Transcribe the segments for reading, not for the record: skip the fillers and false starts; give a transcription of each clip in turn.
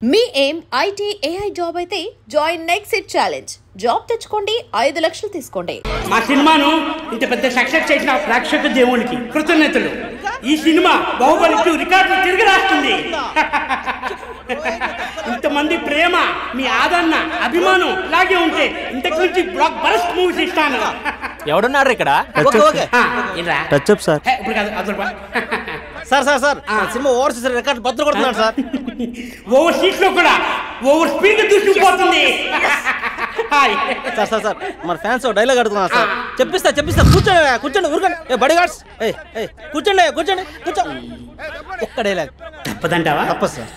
మీ ఏం IT AI job అయితే join next it challenge. Job తెచ్చుకోండి, 5 లక్షలు తీసుకోండి. మా సినిమాను ఇంత పెద్ద సక్సెస్ చేసిన ప్రేక్షక దేవునికి కృతజ్ఞతలు. ఈ సినిమా బాహుబలి 2 రికార్డులు తిరిగి రాస్తుంది. ఇంతమంది ప్రేమ, మీ ఆదరణ, అభిమానం ఇలాగే ఉంటే ఇంతకు నుంచి బ్లాక్ బరస్ట్ మూవీస్ ఇస్తాను. ఎవడున్నారు ఇక్కడ? Touch up sir. ఇప్పుడు కాదు, అదొక sir sir sir cinema overseas record బద్దలు కొడుతున్నాడు సార్. ఓవర్ సీట్ లో కూడా ఓవర్ స్పీడ్ దూసుకుపోతుంది. సార్ సార్ సార్ మన ఫ్యాన్స్ డైలాగ్ అడుగుతున్నారు సార్. చెప్పిస్తా కూర్చోండి కూర్చోండి ఊరుకోండి. ఏ బడి గార్డ్స్ కూర్చోండి కూర్చో. ఒక్క డైలాగ్ తప్పదంటావా? తప్పదు సార్.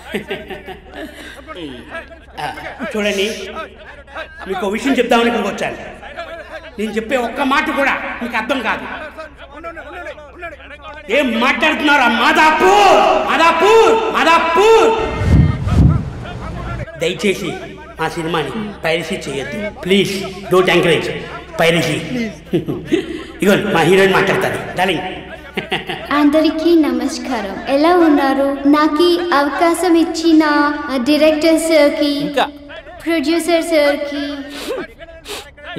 చూడండి, మీకు ఒక విషయం చెప్దామని ఇక్కడికి వచ్చాను. నేను చెప్పే ఒక్క మాట కూడా మీకు అర్థం కాదు. ఏం మాట్లాడుతున్నారా? మాదాపూర్. దయచేసి మా సినిమాని పైరసీ చేయొద్దు ప్లీజ్. Don't encourage piracy. ఇగో మా హీరోయిన్ మాట్లాడతారు. డార్లింగ్, అందరికీ నమస్కారం. ఎలా ఉన్నారు? నాకు అవకాశం ఇచ్చిన డైరెక్టర్ సార్కి, ప్రొడ్యూసర్ సార్కి,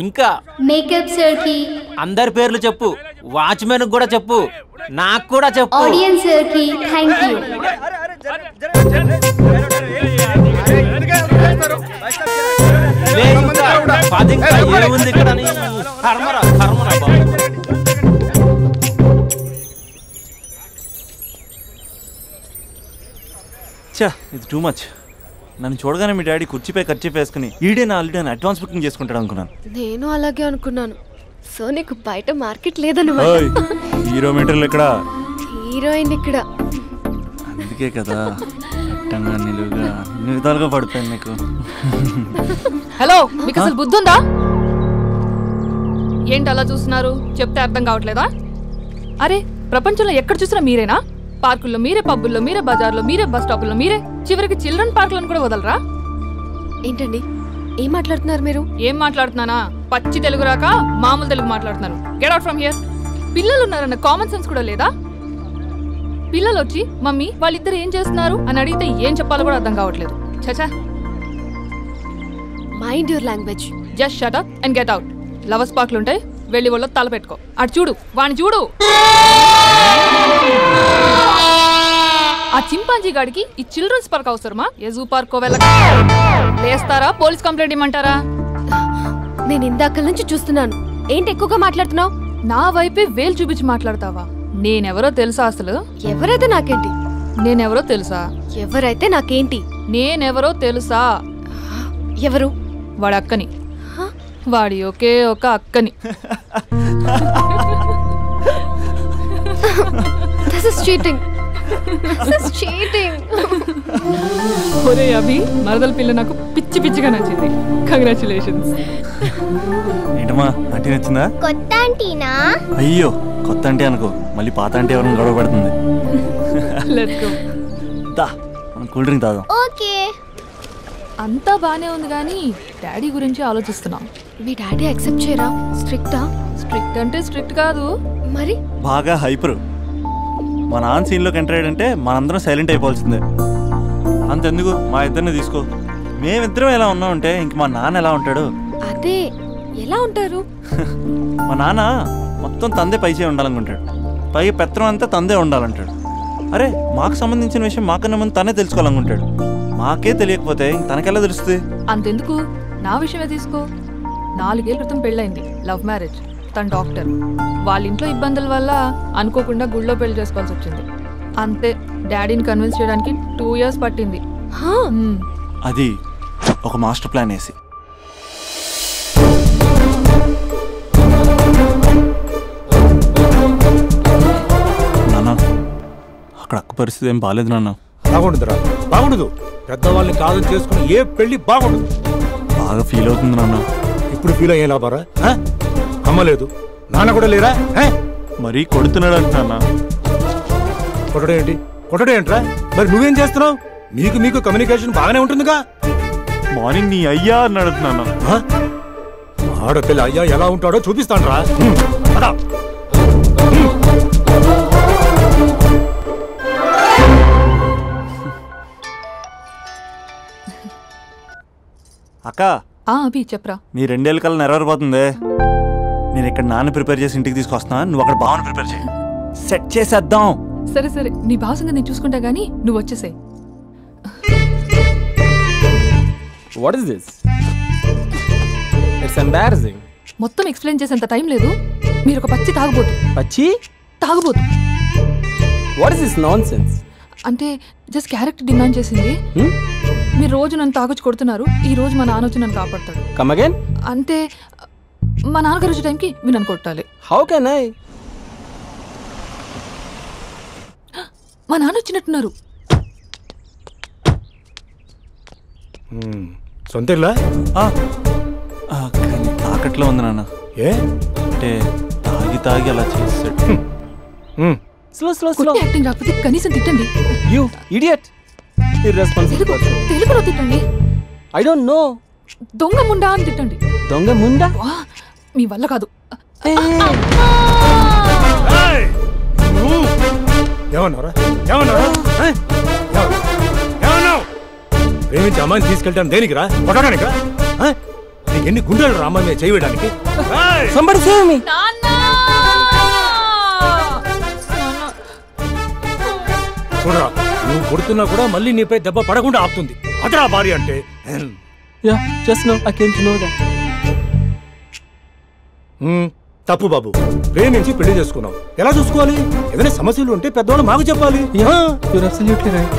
ఇంకా మేకప్ సార్కి, అందరి పేర్లు చెప్పు, వాచ్మెన్ కూడా చెప్పు, నాకు కూడా చెప్పు, ఆడియన్స్ సార్కి థ్యాంక్ యూ. ఇది టూ మచ్. నన్ను చూడగానే మీ డాడీ కుర్చీపై ఖర్చు వేసుకుని ఈడే నా ఆల్రెడీ అడ్వాన్స్ బుకింగ్ చేసుకుంటాడు అనుకున్నాను. నేను అలాగే అనుకున్నాను. సో నీకు బయట మార్కెట్ లేదన్నమాట. హీరో మీటర్లు ఇక్కడ, హీరోయిన్ ఇక్కడ. అందుకే కదా అట్టంగా నిలువుగా అన్ని విధాలుగా పడిపోయింది నీకు. హలో, మీకు అసలు బుద్ధి ఉందా? ఏంటి అలా చూస్తున్నారు? చెప్తే అర్థం కావట్లేదా? అరే, ప్రపంచంలో ఎక్కడ చూసినా మీరేనా? పార్కుల్లో మీరే, పబ్బుల్లో మీరే, బజార్లో మీరే, బస్ స్టాపుల్లో మీరే, చివరికి చిల్డ్రన్ పార్కులను కూడా వదలరా? ఏంటండి ఏం మాట్లాడుతున్నారు మీరు? ఏం మాట్లాడుతున్నానా? పచ్చి తెలుగు రాక మామూలు తెలుగు మాట్లాడుతున్నాను. Get out from here. పిల్లలు ఉన్నారన్న కామన్ సెన్స్ కూడా లేదా? పిల్లలు వచ్చి మమ్మీ వాళ్ళిద్దరు ఏం చేస్తున్నారు అని అడిగితే ఏం చెప్పాలో కూడా అర్థం కావట్లేదు. చచా. Mind your language. Just shut up and get out. Lovers పార్క్లు ఉంటాయి, వెళ్ళి వాళ్ళ తల పెట్టుకో. అటు చూడు, వాణ్ణి చూడు. ఆ చింపాంజీ గాడికి ఈ చిల్డ్రన్స్ పార్క్ అవసరమా? ఏ జూ పార్క్ లేస్తారా? పోలీస్ కంప్లైంట్ ఇమ్మంటారా? నేను ఇందాక నుంచి చూస్తున్నాను. ఏంటి ఎక్కువగా మాట్లాడుతున్నావు? నా వైపే వేలు చూపించి మాట్లాడతావా? నేనెవరో తెలుసా? అసలు ఎవరైతే నాకేంటి? నేనెవరో తెలుసా? ఎవరైతే నాకేంటి? నేనెవరో తెలుసా? ఎవరు? వాడి అక్కని. వాడి ఒకే ఒక అక్కని. This is cheating. ఒరే అభి, మరదల పిల్ల నాకు పిచ్చి పిచ్చిగా నచ్చింది. కంగ్రాచులేషన్స్. ఏంటమ్మా, ఆంటీ నచ్చిందా? కొత్త ఆంటీనా? అయ్యో, కొత్త ఆంటీ అనుకో, మళ్ళీ పాత ఆంటీ ఎవరైనా గొడవ పడుతుంది. Let's go. దా, మనం కూల్ డ్రింక్ తాగాం. ఓకే. అంతా బానే ఉంది కానీ డాడీ గురించి ఆలోచిస్తున్నాం. మీ డాడీ యాక్సెప్ట్ చేయరా? స్ట్రిక్టా? స్ట్రిక్ట్ అంటే స్ట్రిక్ట్ కాదు మరి. బాగా హైపర్. మా నాన్న సీన్లోకి ఎంటర్ అయ్యాడంటే మనందరం సైలెంట్ అయిపోవాల్సిందే. అంతెందుకు, మా ఇద్దరిని తీసుకో. మేమిద్దరం ఎలా ఉన్నామంటే ఇంక మా నాన్న ఎలా ఉంటాడు? అదే, ఎలా ఉంటారు? మా నాన్న మొత్తం తందే పైసే ఉండాలనుకుంటాడు. పైగా పెత్తనం అంతా తందే ఉండాలంటాడు. అరే, మాకు సంబంధించిన విషయం మాకన్నా ముందు తనే తెలుసుకోవాలనుకుంటాడు. మాకే తెలియకపోతే తనకెలా తెలుస్తుంది? అంతెందుకు, నా విషయమే తీసుకో. 4 ఏళ్ల క్రితం పెళ్ళైంది, లవ్ మ్యారేజ్. తన డాక్టర్. వాళ్ళ ఇంట్లో ఇబ్బందుల వల్ల అనుకోకుండా గుళ్ళో పెళ్లి చేసుకోవాల్సి వచ్చింది. అంతే, డాడీని కన్విన్స్ చేయడానికి 2 years పట్టింది. అది ఒక మాస్టర్ ప్లాన్ వేసి. నాన్న, అక్కడ అక్క పరిస్థితి ఏం బాగాలేదు నాన్న. బాగుండదురా, బాగుండదు. పెద్దవాళ్ళని కాదు చేసుకుని ఏ పెళ్లి బాగుండదు. బాగా ఫీల్ అవుతుంది నాన్న. ఇప్పుడు ఫీల్ అయ్యే లాభారా? అమ్మ లేదు, నాన్న కూడా లేరా? మరీ కొడుతున్నాడు అంటున్నా. కొట్టడం ఏంట్రా? మరి నువ్వేం చేస్తున్నావు? మీకు కమ్యూనికేషన్ బాగానే ఉంటుందిగా. మార్నింగ్ నీ అయ్యా అని అడుగుతున్నాను. ఆడపిల్ల అయ్యా ఎలా ఉంటాడో చూపిస్తాను రా. అక్క అభి చెప్పరా. నీ 2 ఏళ్ళ కల్లా నెరవేరిపోతుంది. నేను ఇక్కడ నాన్న ప్రిపేర్ చేసి ఇంటికి తీసుకొస్తున్నా, నువ్వు అక్కడ బావని ప్రిపేర్ చేయి. సెట్ చేసేద్దాం. సరే సరే, నీ భావసంగా నేను చూసుకుంటా గానీ నువ్వు వచ్చేసాయి. What is this? It's embarrassing. మొత్తం ఎక్స్ప్లెయిన్ చేసేంత టైం లేదు. మీరు ఒక పచ్చి తాగుబోతు. పచ్చి తాగుబోతు. What is this nonsense? అంటే జస్ట్ క్యారెక్టర్ డిమాండ్ చేసింది. మీరు రోజు నన్ను తాగొచ్చి కొడుతున్నారు, ఈ రోజు మా నాన్న వచ్చి నన్ను కాపాడతాడు. Come again? అంటే మా నాన్నగారు వచ్చే టైంకి మీరు నన్ను కొట్టాలి. How can I? మా నాన్న వచ్చినట్టున్నారు. సొంత ఇల్లా? తాకట్లో ఉంది నాన్న. ఏ అంటే తాగి అలా చేస్తాడు. Slow. యాక్టింగ్ రాకపోతే కనీసం తిట్టండి. You idiot. Irresponsible. తెలుగులో తిట్టండి. I don't know. దొంగ ముండా అని తిట్టండి. దొంగ ముండా? మీ వల్ల కాదు. ఏమన్నారా? ప్రేమించి అమ్మాయిని తీసుకెళ్తాను దేనికిరా? కొట్టడానికిరా? నీకు ఎన్ని గుండెలు రా అమ్మాయి మీద చేయడానికి? Somebody save me. చూడరా, నువ్వు కొడుతున్నా కూడా మళ్ళీ నీపై దెబ్బ పడకుండా ఆపుతుంది. అదరా భార్య అంటే. Yeah, just now I came to know that. తప్పు బాబు, ప్రేమించి పెళ్లి చేసుకున్నావు. ఎలా చూసుకోవాలి? ఏదైనా సమస్యలు ఉంటే పెద్దవాళ్ళు మాకు చెప్పాలి. Yeah, you're absolutely right.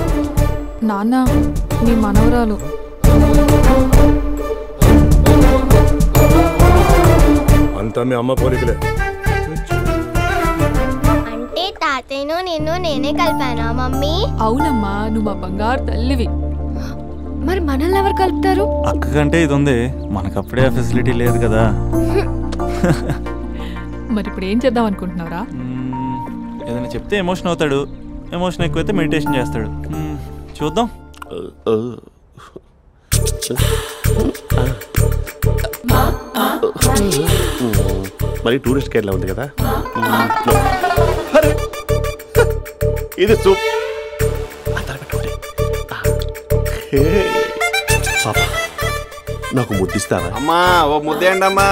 నాన్న, నీ మనవరాలు. అంతా మీ అమ్మ పోలికలే. అంటే తాతయ్యను నిన్ను నేనే కలిపానా మమ్మీ? అవునమ్మా, నువ్వు మా బంగారు తల్లివి. మరి మనల్ని ఎవరు కలుపుతారు? అక్క కంటే ఇది ఉంది, మనకప్పుడే ఆ ఫెసిలిటీ లేదు కదా. మరి ఇప్పుడు ఏం చేద్దాం అనుకుంటున్నారా? ఏదైనా చెప్తే ఎమోషన్ అవుతాడు, ఎమోషన్ ఎక్కువైతే మెడిటేషన్ చేస్తాడు. చూద్దాం. మరి టూరిస్ట్ గైడ్లా ఉంది కదా. ఇది సూప్. పాపా, నాకు ముద్దిస్తావా? అమ్మా, ఓ ముద్దేయండి అమ్మా.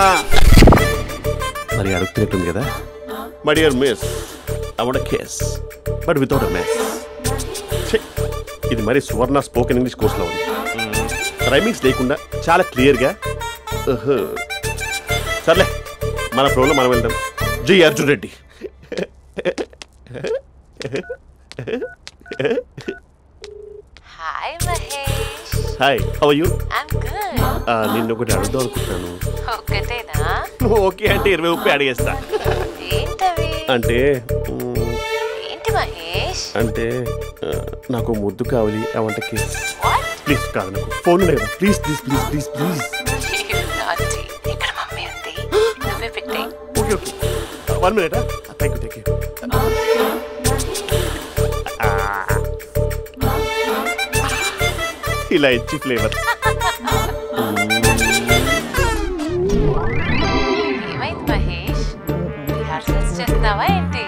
మరి అడుగుతున్నట్టుంది కదా. My dear miss, I want kiss but without a miss. ఇది మరి సువర్ణ స్పోకెన్ ఇంగ్లీష్ కోర్సులో ఉంది. రైమింగ్స్ లేకుండా చాలా క్లియర్గా. సర్లే, మన ప్రోలో మనం వెళ్దాం. G Arjun Reddy. Hi Mahesh. Hi, how are you? I'm good. నిన్ను ఒకటి అడుగుదాం అనుకుంటున్నాను. ఒక్కటేనా? ఓకే అంటే 20 రూపాయలు అడిగేస్తా. ఏంటవి? అంటే ఏంటి మహేష్? అంటే నాకు ముద్దు కావాలి. I want kiss. ప్లీజ్. కాదు, నాకు ఫోన్ లేదు. Please please please please please. ఇక్కడ మమ్మీ ఉంది, నువ్వే పెట్టే. Okay okay, 1 minute. Thank you thank you. ఇలా ఇచ్చి ఫ్లేవర్. ఏమైంది మహేష్? రిహార్సల్స్ చేస్తున్నావా ఏంటి?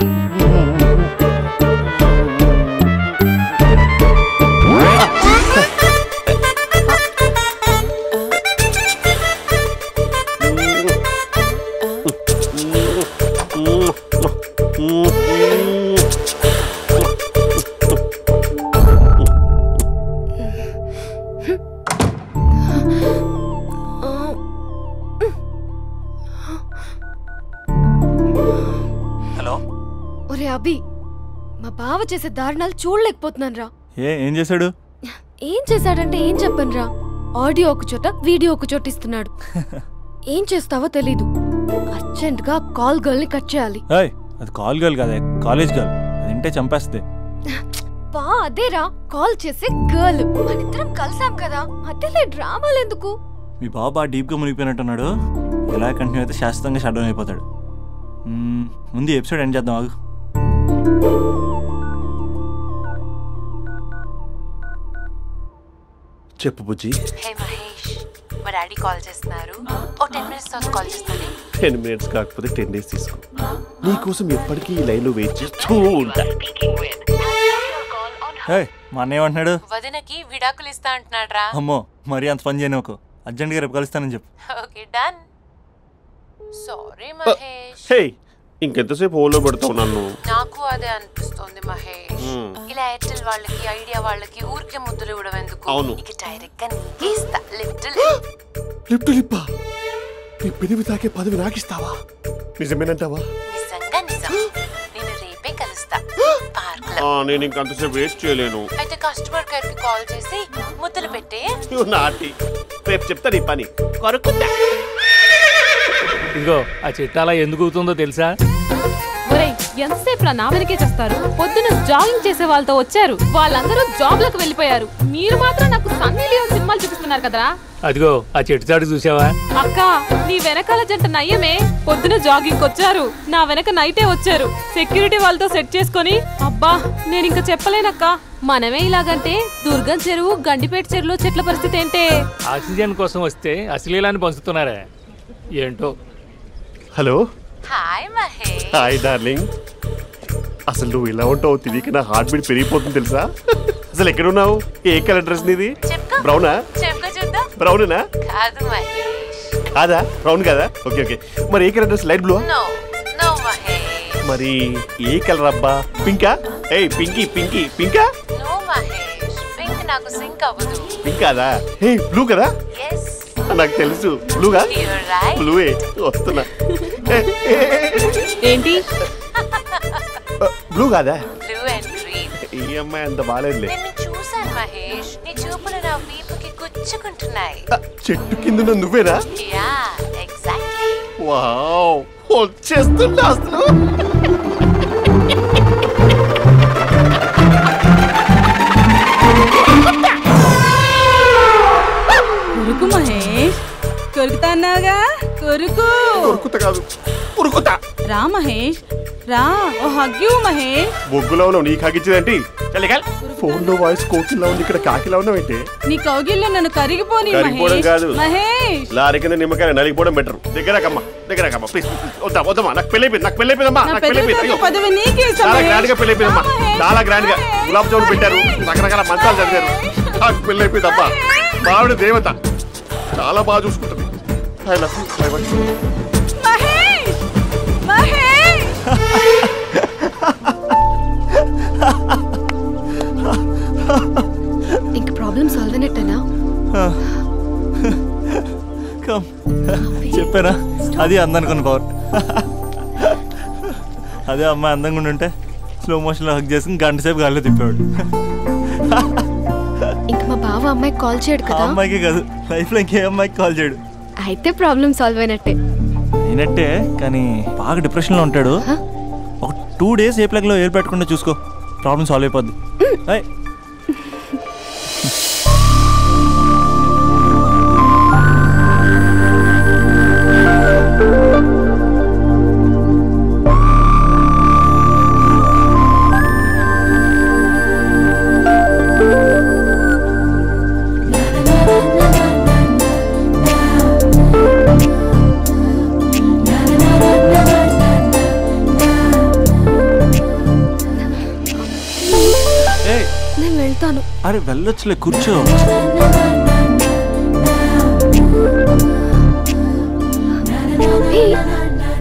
అభి, మా బావ చేసే దారుణాలు చూడలేకపోతున్నాను రా. ఏం చేశాడు? ఏం చేశాడంటే ఏం చెప్పను రా. ఆడియో ఒక చోట, వీడియో ఒక చోట ఇస్తున్నాడు. ఏం చేస్తావో తెలీదు. అర్జెంట్ గా కాల్ గర్ల్ ని కట్ చేయాలి. అది కాల్ గర్ల్ కాదే, కాలేజ్ గర్ల్. అది వింటే చంపేస్తుంది. బా అదేరా, కాల్ చేసే గర్ల్. మనిద్దరం కలిసాం కదా, మధ్యలో డ్రామాలు ఎందుకు? మీ బాబా డీప్ గా మునిగిపోయినట్టున్నాడు. ఎలా కంటిన్యూ అయితే శాశ్వతంగా షట్ డౌన్ అయిపోతాడు. ముందు ఎపిసోడ్ ఎండ్ చేద్దాం. ఆగు. చెప్పు బుజ్జి. హే మహేష్, మా డాడీ కాల్ చేస్తున్నారు. ఓ 10 minutes తర్వాత కాల్ చేస్తాను. 10 minutes కాకపోతే 10 days తీసుకో. నీకోసం ఎప్పటికీ ఈ లైన్లో వెయిట్ చేస్తూ ఉంటా. మా అన్న ఏమంటున్నాడు? వదినకి విడాకులు ఇస్తా అంటున్నాడు రా. అమ్మో, మరి అంత పని చేయను. అర్జెంట్గా రేపు కలుస్తానని చెప్పు. Okay done. సారీ మహేష్. హే ఇంకెంతసేపు హోల్లో పెడతావు నన్ను? నాకు అదే అనిపిస్తుంది మహేష్. ఇలా ఎయిర్టెల్ వాళ్ళకి ఐడియా వాళ్ళకి ఊరికే ముద్దులు ఇవ్వడం ఎందుకు? అవును. ఇక డైరెక్ట్ గా నీకే ఇస్తా. లిప్ టు లిప్పా? నీ పెదవి తాకే పదవి నాకిస్తావా? నిజమేనంటావా? నిజంగా నిజం. నేను రేపే కలుస్తా పార్క్ లో. నేను ఇంకంతసేపు వేస్ట్ చేయలేను. అయితే కస్టమర్ కేర్ కి కాల్ చేసి ముద్దులు పెట్టే. నాటి రేపు చెప్తా నీ పని. కొరుకుంటా. ఇదిగో ఆ చిట్టాలా ఎందుకు అవుతుందో తెలుసా? ఒరేయ్ ఎంతసేపు నా వెనకే చేస్తారు? పొద్దున జాగింగ్ చేసే వాళ్ళతో వచ్చారు, వాళ్ళందరూ జాబ్లకు వెళ్ళిపోయారు. మీరు మాత్రం నాకు సన్నీ లియోన్ సినిమాలు చూపిస్తున్నారు కదరా. అదిగో ఆ చెట్టు చాటు చూసావా? అక్క నీ వెనకాల జంట నయ్యమే. పొద్దున జాగింగ్ వచ్చారు, నా వెనక నైటే వచ్చారు. సెక్యూరిటీ వాళ్ళతో సెట్ చేసుకొని అబ్బా నేను ఇంకా చెప్పలేనక్క. మనమే ఇలాగంటే దుర్గం చెరువు గండిపేట చెరువులో చెట్ల పరిస్థితి ఏంటే? ఆక్సిజన్ కోసం వస్తే అశ్లీలాన్ని పంచుతున్నారా ఏంటో. Hello. Hi Mahesh. Hi darling. అసలు నువ్వు ఇలా ఉంటావు తిరిగి నా హార్ట్ బీట్ పెరిగిపోతుంది తెలుసా? అసలు ఎక్కడున్నావు? ఏ కలర్ డ్రెస్ నీది? బ్రౌనా? బ్రౌనేనా? కాదు మహేష్. కాదా? బ్రౌన్ కదా? Okay okay. మరి ఏ colour dress? Light blue? No no Mahesh. మరి ఏ కలర్ అబ్బా? పింకా? ఏయ్ పింకీ పింకీ పింకా? నో మహేష్, పింక్ నాకు సింక్ అవ్వదు. పింక్ కాదా? ఏ బ్లూ కదా? yes నాకు తెలుసు. బ్లూగా? you're right. బ్లూవే వస్తున్నా. ఏంటి బ్లూ కాదా? blue and green. ఈ అమ్మాయి అంత బాలేదులే. నిన్ను చూశాను మహేష్, నీ చూపులు నా వీపుకి గుచ్చుకుంటున్నాయి. చెట్టు కింద నువ్వేనా? Yeah exactly. వావ్ వచ్చేస్తున్నా అసలు. కొరుకు మహేష్, కొరుకుతా అన్నావుగా, కొరుకు. కొరుకుతా కాదు ఉరుకుతా. రా మహేష్ రా, ఓ హగ్గు మహేష్. బొగ్గులో ఉన్నావు, నీకు హగ్గించేదేంటి? ఫోన్ లో వాయిస్ కోకిలా ఉంది, ఇక్కడ కాకిలా ఉన్నావు ఏంటి? నీ కౌగిల్లో నన్ను కరిగిపోని కరిగిపోవడం కాదు మహేష్. లారీ కింద నిమ్మకాయ నలిగిపోవడం బెటర్. దగ్గరకమ్మా దగ్గరకమ్మా ప్లీజ్. వద్దా వద్దమ్మా, నాకు పెళ్ళైపోయింది, నాకు పెళ్ళైపోయిందమ్మా, నాకు పెళ్ళైపోయింది. పదవి నీకే ఇస్తా చాలా మహేష్. గ్రాండ్ గా పెళ్ళైపోయిందమ్మా, చాలా గ్రాండ్ గా. గులాబ్ జామున్ పెట్టారు, రకరకాల మంచాలు చదివారు. నాకు పెళ్ళైపోయిందమ్మా. మావిడ దేవత, చాలా బాగా చూసుకుంటుంది. I love you. I want you. Mahesh Mahesh. ఇంక ప్రాబ్లం సాల్వ్ అయినట్టేనా? చెప్పారా అది అందనుకున్న పవర్. అదే అమ్మాయి అందంగా ఉండుంటే స్లో మోషన్లో హక్ చేసుకుని గంట సేపు గాల్లో తిప్పేవాడు. ఇంక మా బావ అమ్మాయికి కాల్ చేయడు కదా? అమ్మాయికి కాదు, లైఫ్లో ఇంకే అమ్మాయికి కాల్ చేయడు. అయితే ప్రాబ్లం సాల్వ్ అయినట్టే. అయినట్టే, కానీ బాగా డిప్రెషన్లో ఉంటాడు. ఒక 2 days ఏ ప్లగ్లో ఏర్ పెట్టకుండా చూసుకో, ప్రాబ్లం సాల్వ్ అయిపోద్ది. నేను వెళ్తాను. అరే వెళ్ళొచ్చులే, కూర్చో.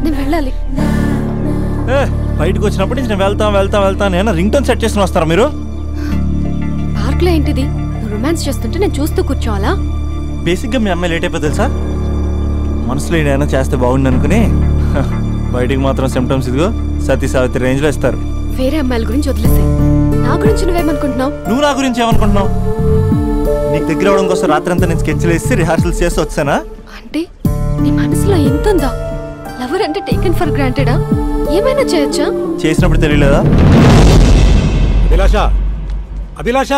నేను వెళ్ళాలి. బయటకు వచ్చినప్పుడు నేను వెళ్తా నేను రింగ్ టోన్ సెట్ చేసుకుని వస్తారా మీరు? పార్క్ లో ఏంటిది? నువ్వు రొమాన్స్ చేస్తుంటే నేను చూస్తూ కూర్చోవాలా? బేసిక్గా మీ అమ్మాయి లేట్ అయిపోతుంది తెలుసా? మనసులో ఏదైనా చేస్తే బాగుండు అనుకుని బయటికి మాత్రం సిమ్టమ్స్ ఇదిగో సతీ సావిత్రి రేంజ్లో ఇస్తారు. వేరే అమ్మాయిల గురించి వదిలేసే, నా గురించి నువ్వేమనుకుంటున్నావు? నువ్వు నా గురించి ఏమనుకుంటున్నావు? నీకు దగ్గర అవడం కోసం రాత్రి అంతా నేను స్కెచ్లు వేసి రిహార్సల్స్ చేసి వచ్చానా? అంటే నీ మనసులో ఎంత ఉందా? లవర్ అంటే టేకెన్ ఫర్ గ్రాంటెడా? ఏమైనా చేయొచ్చా? చేసినప్పుడు తెలియలేదా? అభిలాష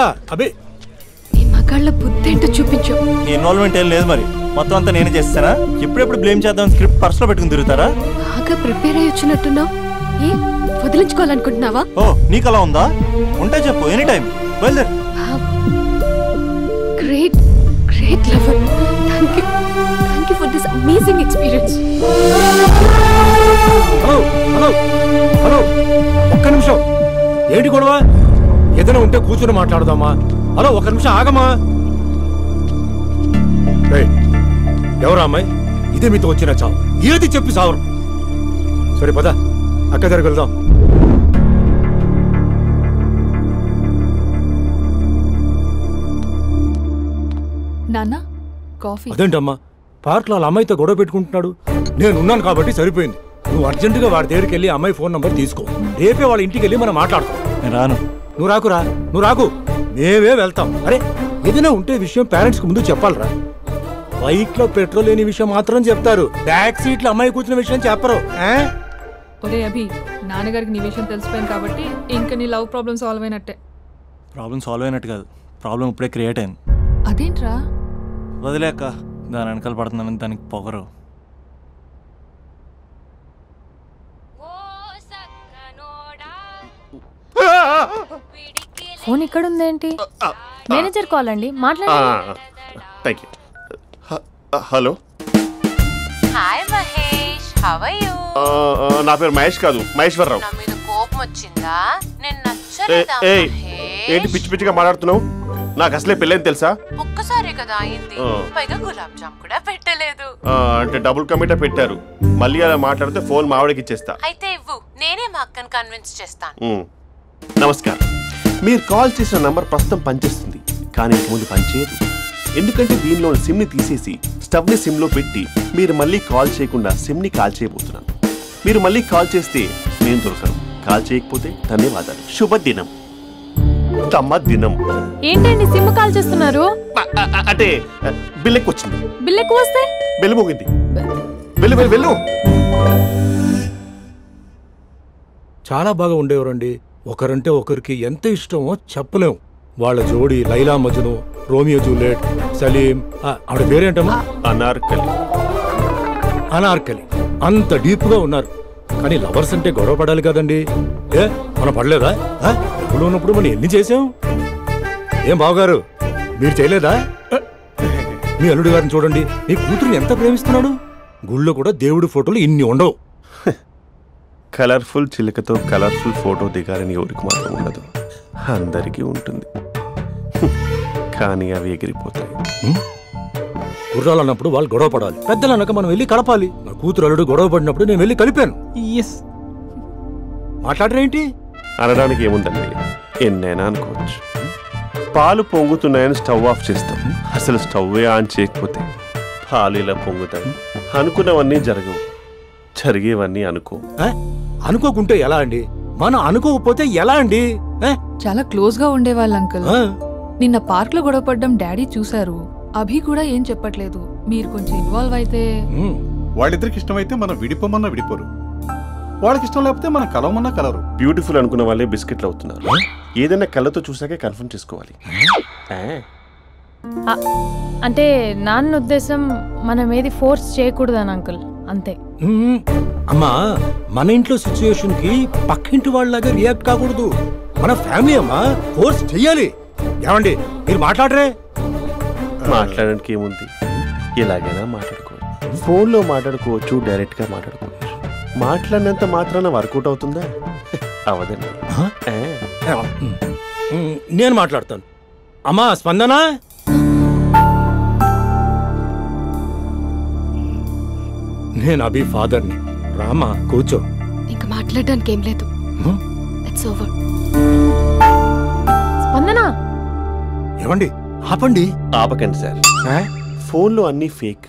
నీ మగాళ్ళ బుద్ధి ఏంటో చూపించు. నీ ఇన్వాల్వ్మెంట్ ఏం లేదు మరి, మొత్తం అంతా నేనే చేస్తానా? ఎప్పుడెప్పుడు బ్లేమ్ చేద్దాం స్క్రిప్ట్ పర్సులో పెట్టుకుని తిరుగుతారా? బాగా ప్రిపేర్ అయ్యి వచ్చినట్టున్నావు. ఏ వదిలించుకోవాలనుకుంటున్నావా? ఓ నీకు అలా ఉందా? ఉంటే చెప్పు, ఎనీ టైం బయలుదేరు. Great great lover. Thank you for this amazing experience. Hello ఒక్క నిమిషం. ఏంటి గొడవ? ఏదైనా ఉంటే కూర్చొని మాట్లాడదామా? హలో ఒక్క నిమిషం ఆగమా. ఎవరా అమ్మాయి? ఇదే మీతో వచ్చిన చావు. ఏది చెప్పి సావరు. సరే పద, అక్క దగ్గరికి వెళ్దాం. నాన్న కాఫీ. అదేంటమ్మా, పార్క్లో వాళ్ళ అమ్మాయితో గొడవ పెట్టుకుంటున్నాడు. నేనున్నాను కాబట్టి సరిపోయింది. నువ్వు అర్జెంటుగా వాడి దగ్గరికి వెళ్ళి అమ్మాయి ఫోన్ నంబర్ తీసుకో. రేపే వాళ్ళ ఇంటికి వెళ్ళి మనం మాట్లాడతాం. నేను రాను. నువ్వు రాకురా, నువ్వు రాకు, మేమే వెళ్తాం. అరే ఏదైనా ఉంటే విషయం పేరెంట్స్కి ముందు చెప్పాలరా. బైక్ లో పెట్రోల్ లేని విషయం మాత్రం చెప్తారు, బ్యాక్ సీట్ లో అమ్మాయి కూర్చున్న విషయం చెప్పరు. ఒరే అభి, నాన్నగారికి నీ విషయం తెలిసిపోయింది కాబట్టి ఇంకా నీ లవ్ ప్రాబ్లమ్ సాల్వ్ అయినట్టే. ప్రాబ్లం సాల్వ్ అయినట్టు కాదు, ప్రాబ్లం ఇప్పుడే క్రియేట్ అయింది. అదేంట్రా? వదిలేక దాని వెనకాల పడుతున్నామని దానికి పొగరు. ఫోన్ ఇక్కడ ఉందేంటి? మేనేజర్ కాల్ అండి, మాట్లాడండి. Thank you. Hello. Hi Mahesh, how are you? నా పేరు మహేష్ కాదు, మహేశ్వరరావు. నా మీద కోపం వచ్చిందా? నేను నచ్చలేదా మహేష్? ఏంటి పిచ్చి పిచ్చిగా మాట్లాడుతున్నావు? నాకు అసలే పెళ్ళని తెలుసా? ఒక్కసారి కదా అయింది, పైగా గులాబ్ జామ్ కూడా పెట్టలేదు. అంటే డబుల్ కమిటా పెట్టారు. మళ్ళీ అలా మాట్లాడితే ఫోన్ మావిడకి ఇచ్చేస్తా. అయితే ఇవ్వు, నేనే మా అక్కని కన్విన్స్ చేస్తాను. నమస్కారం. మీరు కాల్ చేసిన నంబర్ ప్రస్తుతం పనిచేస్తుంది, కానీ ఇంక ముందు పనిచేయదు. ఎందుకంటే దీనిలో సిమ్ని తీసేసి స్టవ్ని సిమ్లో పెట్టి మీరు మళ్ళీ కాల్ చేయకుండా సిమ్ని కాల్ చేయబోతున్నాను. మీరు మళ్ళీ కాల్ చేస్తే నేను దొరకను, కాల్ చేయకపోతే ధన్యవాదాలు. శుభదినం. తమ దినం. ఏంటండి సిమ్ కాల్ చేస్తున్నారు? అంటే బిల్ ఎక్కువ వచ్చింది. బిల్ ఎక్కువ వస్తే? బెల్లు మోగింది. వెళ్ళు వెళ్ళు వెళ్ళు. చాలా బాగా ఉండేవారండి. ఒకరంటే ఒకరికి ఎంత ఇష్టమో చెప్పలేం. వాళ్ళ జోడి లైలా మజ్ను, రోమియో జూలియట్, సలీం. ఆవిడ పేరేంటమ్మా? అనార్కలి. అనార్కలి. అంత డీప్ గా ఉన్నారు. కానీ లవర్స్ అంటే గొడవ పడాలి కదండి. ఏ మనం పడలేదా? ఎప్పుడు ఉన్నప్పుడు మనం ఎన్ని చేసాం? ఏం బావగారు, మీరు చేయలేదా? మీ అల్లుడి గారిని చూడండి, మీ కూతురుని ఎంత ప్రేమిస్తున్నాడు. గుళ్ళో కూడా దేవుడి ఫోటోలు ఇన్ని ఉండవు. కలర్ఫుల్ చిలుకతో కలర్ఫుల్ ఫోటో దిగాలని ఎవరికి మాత్రం ఉండదు, అందరికీ ఉంటుంది. కానీ అవి ఎగిరిపోతాయి. గుర్రాలు అన్నప్పుడు వాళ్ళు గొడవ పడాలి, పెద్దలు అన్నాక మనం వెళ్ళి కలపాలి. నా కూతురు అల్లుడు గొడవ పడినప్పుడు నేను వెళ్ళి కలిపాను. మాట్లాడరేంటి? అనడానికి ఏముందండి, ఎన్నైనా అనుకోవచ్చు. పాలు పొంగుతున్నాయని స్టవ్ ఆఫ్ చేస్తాం, అసలు స్టవ్వే ఆన్ చేయకపోతే పాలు ఇలా పొంగుతాయి. అనుకున్నవన్నీ జరగవు, జరిగేవన్నీ అనుకోకుంటే ఎలా అండి? మనం అనుకోకపోతే ఎలా అండి? చాలా క్లోజ్ గా ఉండేవాళ్ళు అంకుల్. నిన్న పార్క్ లో గొడవ పడ్డం డాడీ చూశారు. అభి కూడా ఏం చెప్పట్లేదు. మీరు కొంచెం ఇన్వాల్వ్ అయితే. వాళ్ళిద్దరికి ఇష్టమైతే మనం విడిపోమన్నా విడిపోరు, వాళ్ళకి ఇష్టం లేకపోతే మనం కలవమన్నా కలరు. బ్యూటిఫుల్ అనుకున్న వాళ్ళే బిస్కెట్లు అవుతున్నారు. ఏదైనా కళ్ళతో చూసాకే కన్ఫర్మ్ చేసుకోవాలి. అంటే నాన్న ఉద్దేశం మనం ఏది ఫోర్స్ చేయకూడదని అంకుల్, అంతే. అమ్మా, మన ఇంట్లో సిచ్యుయేషన్ కి పక్కింటి వాళ్ళలాగా రియాక్ట్ కాకూడదు. మన ఫ్యామిలీ అమ్మా, ఫోర్స్ చెయ్యాలి. ఏమండి మీరు మాట్లాడరే? మాట్లాడడానికి ఏముంది, ఎలాగైనా మాట్లాడుకోవచ్చు. ఫోన్లో మాట్లాడుకోవచ్చు, డైరెక్ట్ గా మాట్లాడుకోవచ్చు. మాట్లాడినంత మాత్రాన వర్కౌట్ అవుతుందా? అవదండి. నేను మాట్లాడతాను. అమ్మా స్పందన, నేను అభి ఫాదర్ని. రామా కూర్చో. ఇంకా మాట్లాడడానికి ఏం లేదు. It's over. స్పందన, ఏమండి ఆపండి. ఆపకండి సార్, ఫోన్లో అన్నీ ఫేక్.